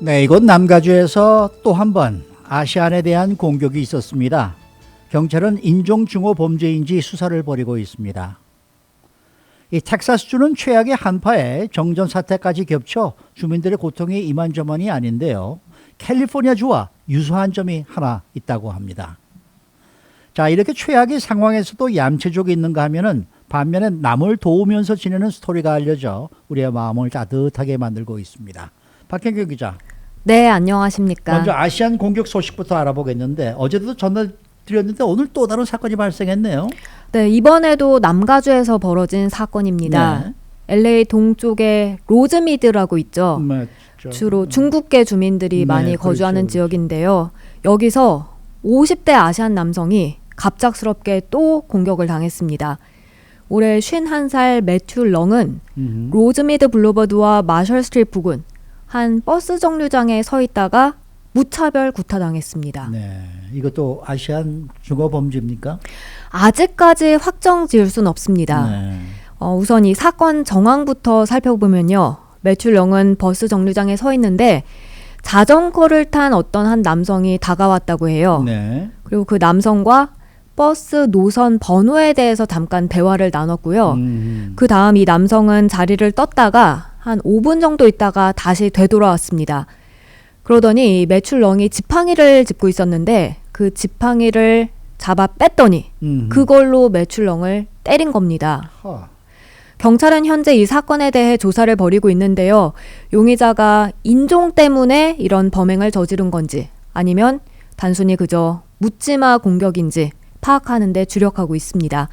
네, 이곳 남가주에서 또 한 번 아시안에 대한 공격이 있었습니다. 경찰은 인종증오 범죄인지 수사를 벌이고 있습니다. 이 텍사스주는 최악의 한파에 정전 사태까지 겹쳐 주민들의 고통이 이만저만이 아닌데요. 캘리포니아주와 유사한 점이 하나 있다고 합니다. 자, 이렇게 최악의 상황에서도 얌체족이 있는가 하면은 반면에 남을 도우면서 지내는 스토리가 알려져 우리의 마음을 따뜻하게 만들고 있습니다. 박현경 기자. 네, 안녕하십니까. 먼저 아시안 공격 소식부터 알아보겠는데 어제도 전달드렸는데 오늘 또 다른 사건이 발생했네요. 네, 이번에도 남가주에서 벌어진 사건입니다. 네. LA 동쪽에 로즈미드라고 있죠. 맞죠. 주로 중국계 주민들이 네, 많이 그렇죠, 거주하는 그렇죠. 지역인데요. 여기서 50대 아시안 남성이 갑작스럽게 또 공격을 당했습니다. 올해 51살 매튜 렁은 로즈미드 블루버드와 마셜 스트리트 부근 한 버스 정류장에 서 있다가 무차별 구타당했습니다. 네, 이것도 아시안 중어 범죄입니까? 아직까지 확정 지을 수는 없습니다. 네. 우선 이 사건 정황부터 살펴보면요. 매튜 렁은 버스 정류장에 서 있는데 자전거를 탄 어떤 한 남성이 다가왔다고 해요. 네. 그리고 그 남성과 버스 노선 번호에 대해서 잠깐 대화를 나눴고요. 그 다음 이 남성은 자리를 떴다가 한 5분 정도 있다가 다시 되돌아왔습니다. 그러더니 매튜 렁이 지팡이를 짚고 있었는데 그 지팡이를 잡아 뺐더니 그걸로 매튜 렁을 때린 겁니다. 허. 경찰은 현재 이 사건에 대해 조사를 벌이고 있는데요. 용의자가 인종 때문에 이런 범행을 저지른 건지 아니면 단순히 그저 묻지마 공격인지 파악하는 데 주력하고 있습니다.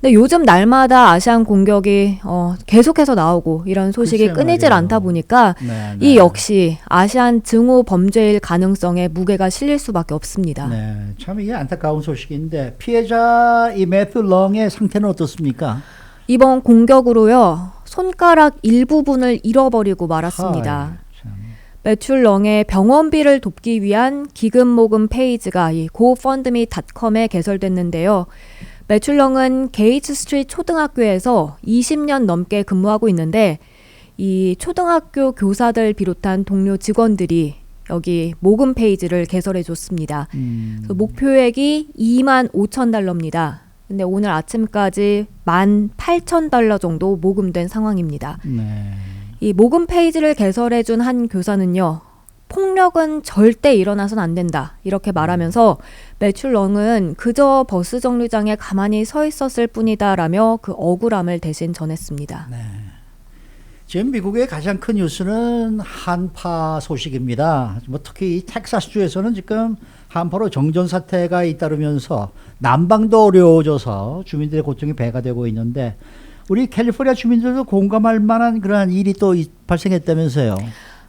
근데 요즘 날마다 아시안 공격이 계속해서 나오고 이런 소식이 글쎄 끊이질 말이에요. 않다 보니까 네, 이 역시 아시안 증오 범죄일 가능성에 무게가 실릴 수밖에 없습니다. 네, 참 이게 안타까운 소식인데 피해자 이 매튜 렁의 상태는 어떻습니까? 이번 공격으로요. 손가락 일부분을 잃어버리고 말았습니다. 아이, 참. 매튜 렁의 병원비를 돕기 위한 기금 모금 페이지가 이 gofundme.com에 개설됐는데요. 매튜 렁은 게이츠 스트리트 초등학교에서 20년 넘게 근무하고 있는데 이 초등학교 교사들 비롯한 동료 직원들이 여기 모금 페이지를 개설해 줬습니다. 그래서 목표액이 25,000달러입니다. 근데 오늘 아침까지 18,000달러 정도 모금된 상황입니다. 네. 이 모금 페이지를 개설해준 한 교사는요. 폭력은 절대 일어나선 안 된다. 이렇게 말하면서 매튜 렁은 그저 버스 정류장에 가만히 서 있었을 뿐이다 라며 그 억울함을 대신 전했습니다. 네. 지금 미국의 가장 큰 뉴스는 한파 소식입니다. 뭐 특히 이 텍사스주에서는 지금 한파로 정전 사태가 잇따르면서 난방도 어려워져서 주민들의 고통이 배가 되고 있는데 우리 캘리포니아 주민들도 공감할 만한 그러한 일이 또 발생했다면서요.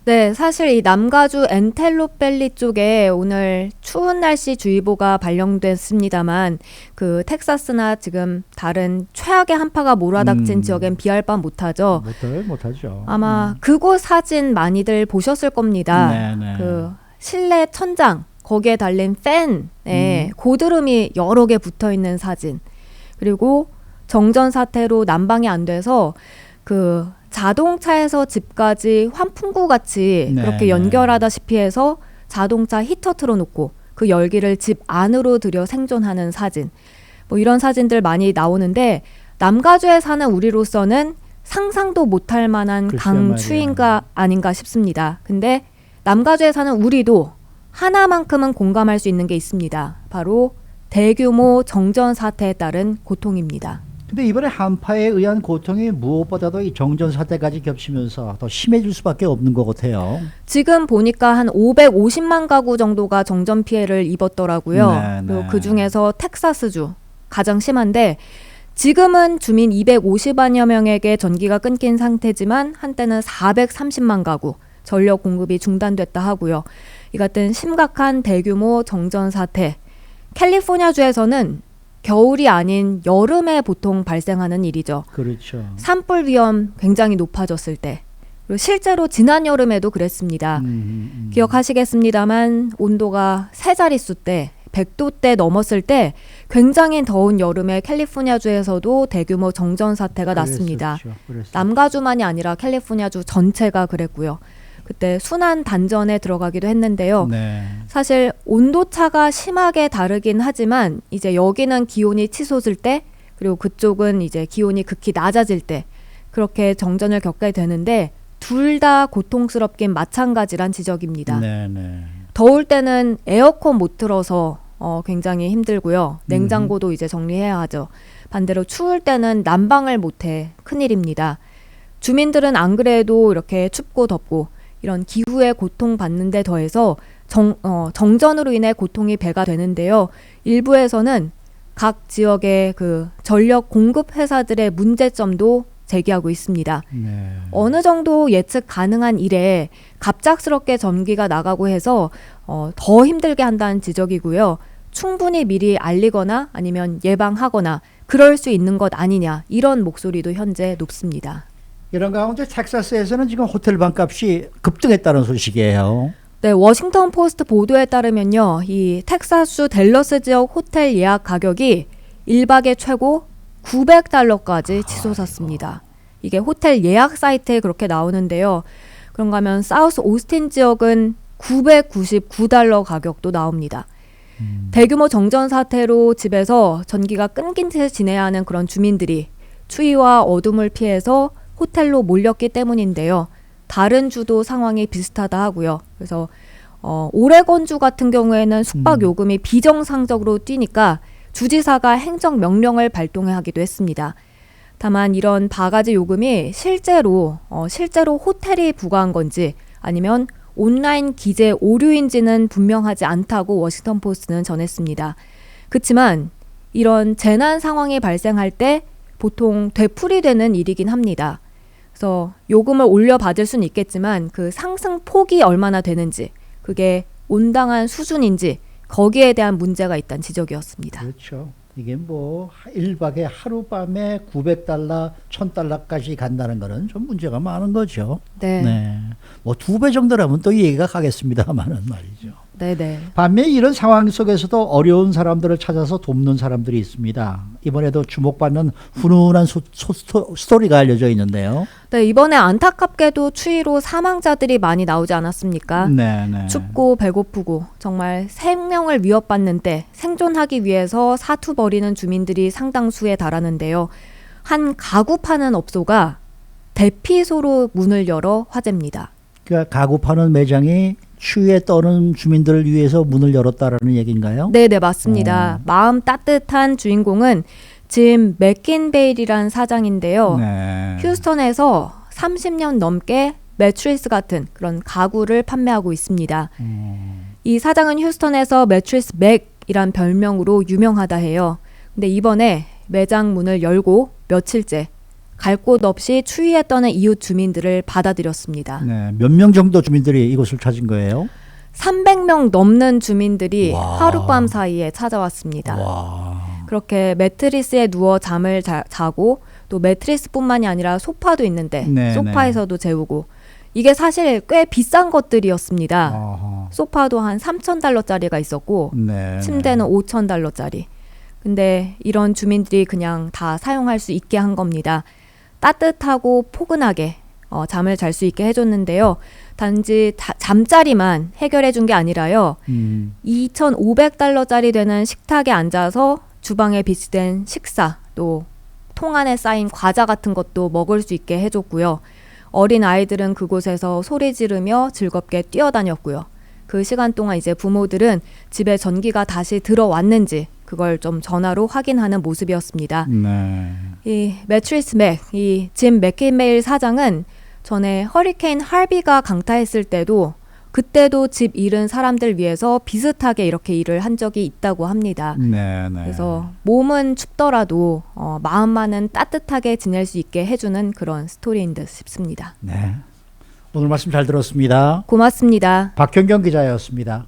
네, 사실 이 남가주 엔텔로밸리 쪽에 오늘 추운 날씨 주의보가 발령됐습니다만 그 텍사스나 지금 다른 최악의 한파가 몰아닥친 지역엔 비할 바 못하죠. 못하죠. 아마 그곳 사진 많이들 보셨을 겁니다. 네네. 그 실내 천장 거기에 달린 팬에 고드름이 여러 개 붙어 있는 사진. 그리고 정전 사태로 난방이 안 돼서 그 자동차에서 집까지 환풍구 같이 네, 그렇게 네. 연결하다시피 해서 자동차 히터 틀어놓고 그 열기를 집 안으로 들여 생존하는 사진. 뭐 이런 사진들 많이 나오는데 남가주에 사는 우리로서는 상상도 못할 만한 글쎄 강추인가 아닌가 싶습니다. 근데 남가주에 사는 우리도 하나만큼은 공감할 수 있는 게 있습니다. 바로 대규모 정전 사태에 따른 고통입니다. 근데 이번에 한파에 의한 고통이 무엇보다도 이 정전 사태까지 겹치면서 더 심해질 수밖에 없는 것 같아요. 지금 보니까 한 550만 가구 정도가 정전 피해를 입었더라고요. 네, 그리고 네. 그중에서 텍사스주 가장 심한데 지금은 주민 250만여 명에게 전기가 끊긴 상태지만 한때는 430만 가구 전력 공급이 중단됐다 하고요. 이 같은 심각한 대규모 정전 사태. 캘리포니아주에서는 겨울이 아닌 여름에 보통 발생하는 일이죠. 그렇죠. 산불 위험 굉장히 높아졌을 때. 그리고 실제로 지난 여름에도 그랬습니다. 기억하시겠습니다만 온도가 세 자릿수 때 100도대 넘었을 때 굉장히 더운 여름에 캘리포니아주에서도 대규모 정전 사태가 났습니다. 그랬었죠. 남가주만이 아니라 캘리포니아주 전체가 그랬고요. 그때 순환 단전에 들어가기도 했는데요. 네. 사실 온도차가 심하게 다르긴 하지만 이제 여기는 기온이 치솟을 때 그리고 그쪽은 이제 기온이 극히 낮아질 때 그렇게 정전을 겪게 되는데 둘 다 고통스럽긴 마찬가지란 지적입니다. 네, 네. 더울 때는 에어컨 못 틀어서 굉장히 힘들고요. 냉장고도 이제 정리해야 하죠. 반대로 추울 때는 난방을 못해 큰일입니다. 주민들은 안 그래도 이렇게 춥고 덥고 이런 기후에 고통받는 데 더해서 정전으로 인해 고통이 배가 되는데요. 일부에서는 각 지역의 그 전력 공급 회사들의 문제점도 제기하고 있습니다. 네. 어느 정도 예측 가능한 일에 갑작스럽게 전기가 나가고 해서 더 힘들게 한다는 지적이고요. 충분히 미리 알리거나 아니면 예방하거나 그럴 수 있는 것 아니냐 이런 목소리도 현재 높습니다. 이런 가운데 텍사스에서는 지금 호텔 방값이 급등했다는 소식이에요. 네, 워싱턴 포스트 보도에 따르면요. 이 텍사스 댈러스 지역 호텔 예약 가격이 1박에 최고 $900까지 치솟았습니다. 이게 호텔 예약 사이트에 그렇게 나오는데요. 그런가 하면 사우스 오스틴 지역은 $999 가격도 나옵니다. 대규모 정전 사태로 집에서 전기가 끊긴 채 지내야 하는 그런 주민들이 추위와 어둠을 피해서 호텔로 몰렸기 때문인데요. 다른 주도 상황이 비슷하다 하고요. 그래서 오레곤주 같은 경우에는 숙박 요금이 비정상적으로 뛰니까 주지사가 행정 명령을 발동하기도 했습니다. 다만 이런 바가지 요금이 실제로 호텔이 부과한 건지 아니면 온라인 기재 오류인지는 분명하지 않다고 워싱턴 포스트는 전했습니다. 그렇지만 이런 재난 상황이 발생할 때 보통 되풀이되는 일이긴 합니다. 그래서 요금을 올려받을 수는 있겠지만 그 상승 폭이 얼마나 되는지 그게 온당한 수준인지 거기에 대한 문제가 있다는 지적이었습니다. 그렇죠. 이게 뭐 1박에 하룻밤에 $900, $1000까지 간다는 거는 좀 문제가 많은 거죠. 네. 네. 뭐 2배 정도라면 또 이해가 가겠습니다만은 말이죠. 네네. 반면 이런 상황 속에서도 어려운 사람들을 찾아서 돕는 사람들이 있습니다. 이번에도 주목받는 훈훈한 스토리가 알려져 있는데요. 네, 이번에 안타깝게도 추위로 사망자들이 많이 나오지 않았습니까? 네. 춥고 배고프고 정말 생명을 위협받는 때 생존하기 위해서 사투 벌이는 주민들이 상당수에 달하는데요. 한 가구 파는 업소가 대피소로 문을 열어 화제입니다. 그러니까 가구 파는 매장이 추위에 떠는 주민들을 위해서 문을 열었다라는 얘기인가요? 네네, 맞습니다. 마음 따뜻한 주인공은 짐 맥킨베일이란 사장인데요. 네. 휴스턴에서 30년 넘게 매트리스 같은 그런 가구를 판매하고 있습니다. 이 사장은 휴스턴에서 매트리스 맥이란 별명으로 유명하다 해요. 근데 이번에 매장 문을 열고 며칠째 갈 곳 없이 추위에 떠는 이웃 주민들을 받아들였습니다. 네. 몇 명 정도 주민들이 이곳을 찾은 거예요? 300명 넘는 주민들이 와. 하룻밤 사이에 찾아왔습니다. 와. 그렇게 매트리스에 누워 잠을 자고 또 매트리스뿐만이 아니라 소파도 있는데 네, 소파에서도 재우고 이게 사실 꽤 비싼 것들이었습니다. 어허. 소파도 한 $3,000짜리가 있었고 네. 침대는 $5,000짜리. 근데 이런 주민들이 그냥 다 사용할 수 있게 한 겁니다. 따뜻하고 포근하게 잠을 잘 수 있게 해줬는데요. 단지 잠자리만 해결해 준 게 아니라요. $2,500짜리 되는 식탁에 앉아서 주방에 비치된 식사, 또 통 안에 쌓인 과자 같은 것도 먹을 수 있게 해줬고요. 어린 아이들은 그곳에서 소리 지르며 즐겁게 뛰어다녔고요. 그 시간 동안 이제 부모들은 집에 전기가 다시 들어왔는지 그걸 좀 전화로 확인하는 모습이었습니다. 네. 이 매트리스 맥, 이 짐 맥킨베일 사장은 전에 허리케인 할비가 강타했을 때도 그때도 집 잃은 사람들 위해서 비슷하게 이렇게 일을 한 적이 있다고 합니다. 네. 그래서 몸은 춥더라도 마음만은 따뜻하게 지낼 수 있게 해주는 그런 스토리인 듯 싶습니다. 네. 오늘 말씀 잘 들었습니다. 고맙습니다. 박현경 기자였습니다.